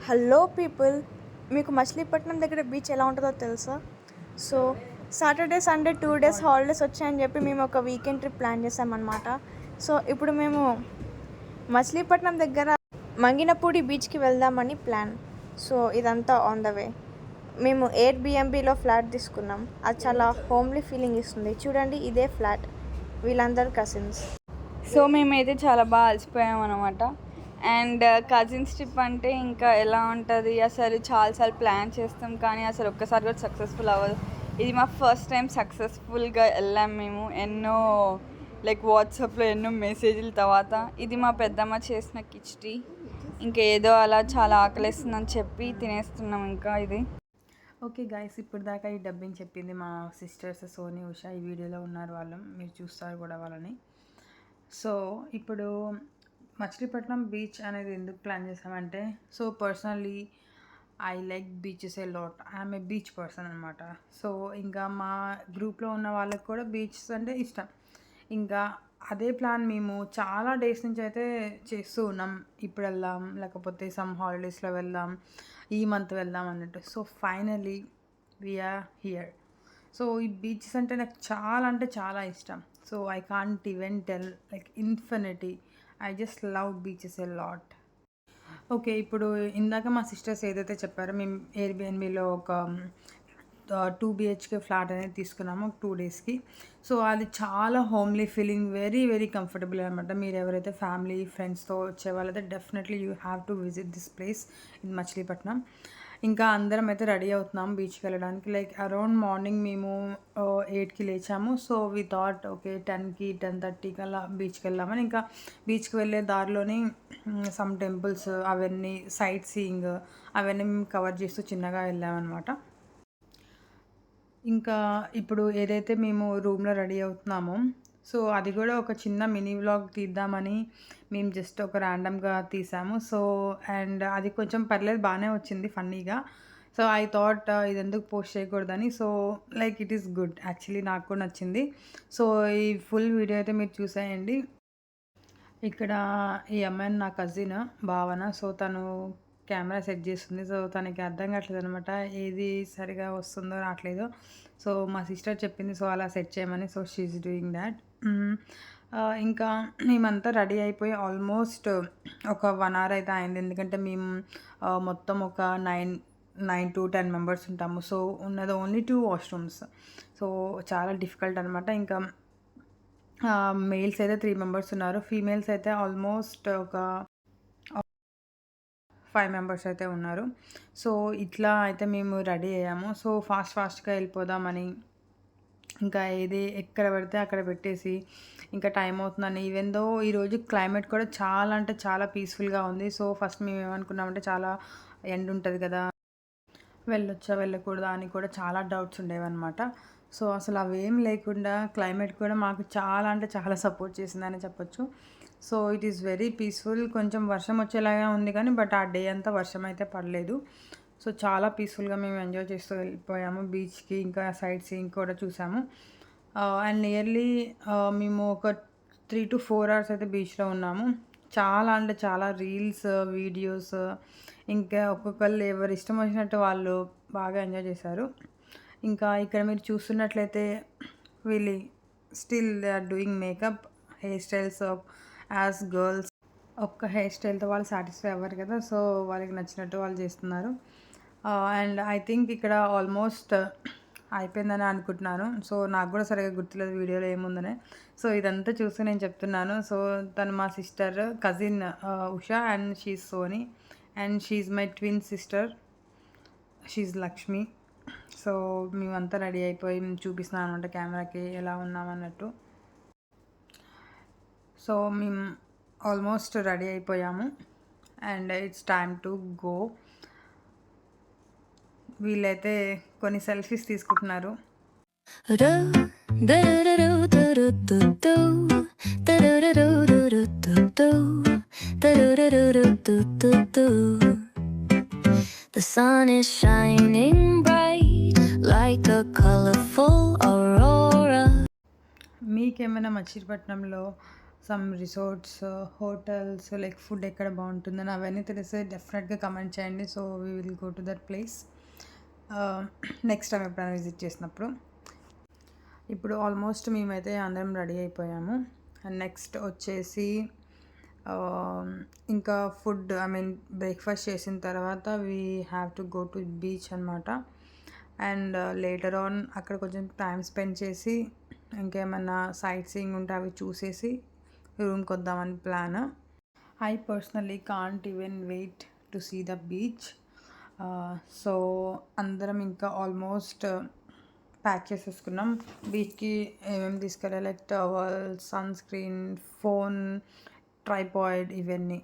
Hello people, మీకు మచిలీపట్నం దగ్గర beach ఎలా ఉంటుందో తెలుసా? So Saturday Sunday 2 days holidays వచ్చాయని చెప్పి మేము ఒక వీకెండ్ ట్రిప్ ప్లాన్ చేసామన్నమాట. సో ఇప్పుడు మేము మచిలీపట్నం దగ్గర మంగినపూడి బీచ్కి వెళ్దామని ప్లాన్. సో ఇదంతా ఆన్ ద వే. మేము ఎయిర్బిఎన్బిలో ఫ్లాట్ తీసుకున్నాం. అది చాలా హోమ్లీ ఫీలింగ్ ఇస్తుంది. చూడండి, ఇదే ఫ్లాట్. వీళ్ళందరూ కజిన్స్. సో మేమైతే చాలా బాగా అలసిపోయాం అనమాట. అండ్ కజిన్స్ ట్రిప్ అంటే ఇంకా ఎలా ఉంటుంది, అసలు చాలాసార్లు ప్లాన్ చేస్తాం కానీ అసలు ఒక్కసారి కూడా సక్సెస్ఫుల్ అవ్వదు. ఇది మా ఫస్ట్ టైం సక్సెస్ఫుల్గా వెళ్ళాం మేము. ఎన్నో వాట్సాప్లో ఎన్నో మెసేజ్ల తర్వాత ఇది మా పెద్దమ్మ చేసిన కిచిడి. ఇంకా ఏదో అలా చాలా ఆకలిస్తుందని చెప్పి తినేస్తున్నాం ఇంకా ఇది. ఓకే గైస్, ఇప్పుడు దాకా ఈ డబ్బింగ్ చెప్పింది మా సిస్టర్స్ సోనీ, ఉషా. ఈ వీడియోలో ఉన్నారు వాళ్ళు, మీరు చూస్తారు కూడా వాళ్ళని. సో ఇప్పుడు మచిలీపట్నం బీచ్ అనేది ఎందుకు ప్లాన్ చేసామంటే, so personally I like beaches a lot. I'm a beach person అనమాట. సో ఇంకా మా గ్రూప్లో ఉన్న వాళ్ళకి కూడా బీచెస్ అంటే ఇష్టం. ఇంకా అదే ప్లాన్ మేము చాలా డేస్ నుంచి అయితే చేస్తూ ఉన్నాం. ఇప్పుడు వెళ్దాం, లేకపోతే సమ్ హాలిడేస్లో వెళ్దాం, ఈ మంత్ వెళ్దాం అన్నట్టు. So finally we are here. So ఈ బీచెస్ అంటే నాకు చాలా అంటే చాలా ఇష్టం. So I can't even tell, infinity. I just love beaches a lot. Okay, ఇప్పుడు ఇందాక మా సిస్టర్స్ ఏదైతే చెప్పారో, మేము ఎయిర్బిఎన్బిలో ఒక 2 BHK ఫ్లాట్ అనేది తీసుకున్నాము 2 daysకి. సో అది చాలా homely feeling, very very comfortable అనమాట. మీరు ఎవరైతే ఫ్యామిలీ ఫ్రెండ్స్తో వచ్చే వాళ్ళైతే definitely you have to visit this place in Machilipatnam. ఇంకా అందరం అయితే రెడీ అవుతున్నాం బీచ్కి వెళ్ళడానికి. అరౌండ్ మార్నింగ్ మేము 8కి లేచాము. సో వి థాట్ ఓకే 10కి 10:30కి అలా బీచ్కి వెళ్దామని. ఇంకా బీచ్కి వెళ్ళే దారిలోని సమ్ టెంపుల్స్, అవన్నీ సైట్ సీయింగ్ అవన్నీ మేము కవర్ చేస్తూ చిన్నగా వెళ్ళామన్నమాట. ఇంకా ఇప్పుడు ఏదైతే మేము రూమ్లో రెడీ అవుతున్నామో, సో అది కూడా ఒక చిన్న మినీ వ్లాగ్ తీద్దామని మేము జస్ట్ ఒక ర్యాండమ్గా తీసాము. సో అండ్ అది కొంచెం పర్లేదు, బాగానే వచ్చింది ఫన్నీగా. సో ఐ థాట్ ఇది ఎందుకు పోస్ట్ చేయకూడదని. So it is good actually, నాకు కూడా నచ్చింది. సో ఈ ఫుల్ వీడియో అయితే మీరు చూసేయండి. ఇక్కడ ఈ అమ్మాయిని నా కజిన్ భావన. సో తను కెమెరా సెట్ చేస్తుంది. సో తనకి అర్థం కావట్లేదు అనమాట, ఏది సరిగా వస్తుందో రావట్లేదు. సో మా సిస్టర్ చెప్పింది సో అలా సెట్ చేయమని. So she's doing that. ఇంకా మేమంతా రెడీ అయిపోయి ఆల్మోస్ట్ ఒక 1 hour అయితే అయింది. ఎందుకంటే మేము మొత్తం ఒక 9 to 10 members ఉంటాము. సో ఉన్నది ఓన్లీ 2 washrooms. సో చాలా డిఫికల్ట్ అనమాట. ఇంకా మేల్స్ అయితే 3 members ఉన్నారు. ఫీమేల్స్ అయితే ఆల్మోస్ట్ ఒక 5 members అయితే ఉన్నారు. సో ఇట్లా అయితే మేము రెడీ అయ్యాము. సో ఫాస్ట్గా వెళ్ళిపోదామని, ఇంకా ఏది ఎక్కడ పడితే అక్కడ పెట్టేసి ఇంకా టైం అవుతుందని. ఈవెన్ దో ఈరోజు క్లైమేట్ కూడా చాలా అంటే చాలా పీస్ఫుల్గా ఉంది. సో ఫస్ట్ మేము ఏమనుకున్నామంటే చాలా ఎండ ఉంటుంది కదా, వెళ్ళొచ్చా వెళ్ళకూడదా అని కూడా చాలా డౌట్స్ ఉండేవన్నమాట. సో అసలు అవేం లేకుండా క్లైమేట్ కూడా మాకు చాలా అంటే చాలా సపోర్ట్ చేసిందని చెప్పొచ్చు. So it is very peaceful. కొంచెం వర్షం వచ్చేలాగా ఉంది కానీ బట్ ఆ డే అంతా వర్షం అయితే పడలేదు. సో చాలా పీస్ఫుల్గా మేము ఎంజాయ్ చేస్తూ వెళ్ళిపోయాము బీచ్కి. ఇంకా సైట్ సీయింగ్ కూడా చూసాము. అండ్ నియర్లీ మేము ఒక 3 to 4 hours అయితే బీచ్లో ఉన్నాము. చాలా అంటే చాలా రీల్స్, వీడియోస్, ఇంకా ఒక్కొక్కళ్ళు ఎవరు ఇష్టం వచ్చినట్టు వాళ్ళు బాగా ఎంజాయ్ చేశారు. ఇంకా ఇక్కడ మీరు చూస్తున్నట్లయితే వీళ్ళు still they are doing makeup, hair styles as girls. ఒక్క హెయిర్ స్టైల్తో వాళ్ళు సాటిస్ఫై అవ్వరు కదా, సో వాళ్ళకి నచ్చినట్టు వాళ్ళు చేస్తున్నారు. అండ్ ఐ థింక్ ఇక్కడ ఆల్మోస్ట్ అయిపోయిందని అనుకుంటున్నాను. సో నాకు కూడా సరిగ్గా గుర్తులేదు వీడియోలో ఏముందనే. సో ఇదంతా చూసి నేను చెప్తున్నాను. సో తను మా sister cousin Usha, and she's Soni, and she's my twin sister, she's Lakshmi. So మేమంతా రెడీ అయిపోయి చూపిస్తున్నాను అనమాట కెమెరాకి ఎలా ఉన్నామన్నట్టు. సో మేము ఆల్మోస్ట్ రెడీ అయిపోయాము and it's time to go. వీళ్ళైతే కొన్ని సెల్ఫీస్ తీసుకుంటున్నారు. The sun is shining bright like a colorful aurora. మీకేమైనా మచిలీపట్నంలో some resorts, hotels like food ఎక్కడ బాగుంటుందని అవన్నీ తెలిస్తే డెఫినెట్గా కమెంట్ చేయండి. So we will go to that place next time ఎప్పుడైనా విజిట్ చేసినప్పుడు. ఇప్పుడు ఆల్మోస్ట్ మేమైతే అందరం రెడీ అయిపోయాము. అండ్ నెక్స్ట్ వచ్చేసి ఇంకా ఫుడ్ బ్రేక్ఫాస్ట్ చేసిన తర్వాత we have to go to beach అనమాట. అండ్ లేటర్ ఆన్ అక్కడ కొంచెం టైం స్పెండ్ చేసి ఇంకేమన్నా సైట్ సీయింగ్ ఉంటే అవి చూసేసి రూమ్కి వద్దామని plan. I personally can't even wait to see the beach. So అందరం ఇంకా ఆల్మోస్ట్ ప్యాక్ చేసేసుకున్నాం. బీచ్కి ఏమేమి తీసుకెళ్ళాలి like towel, sunscreen, phone, tripod ఇవన్నీ.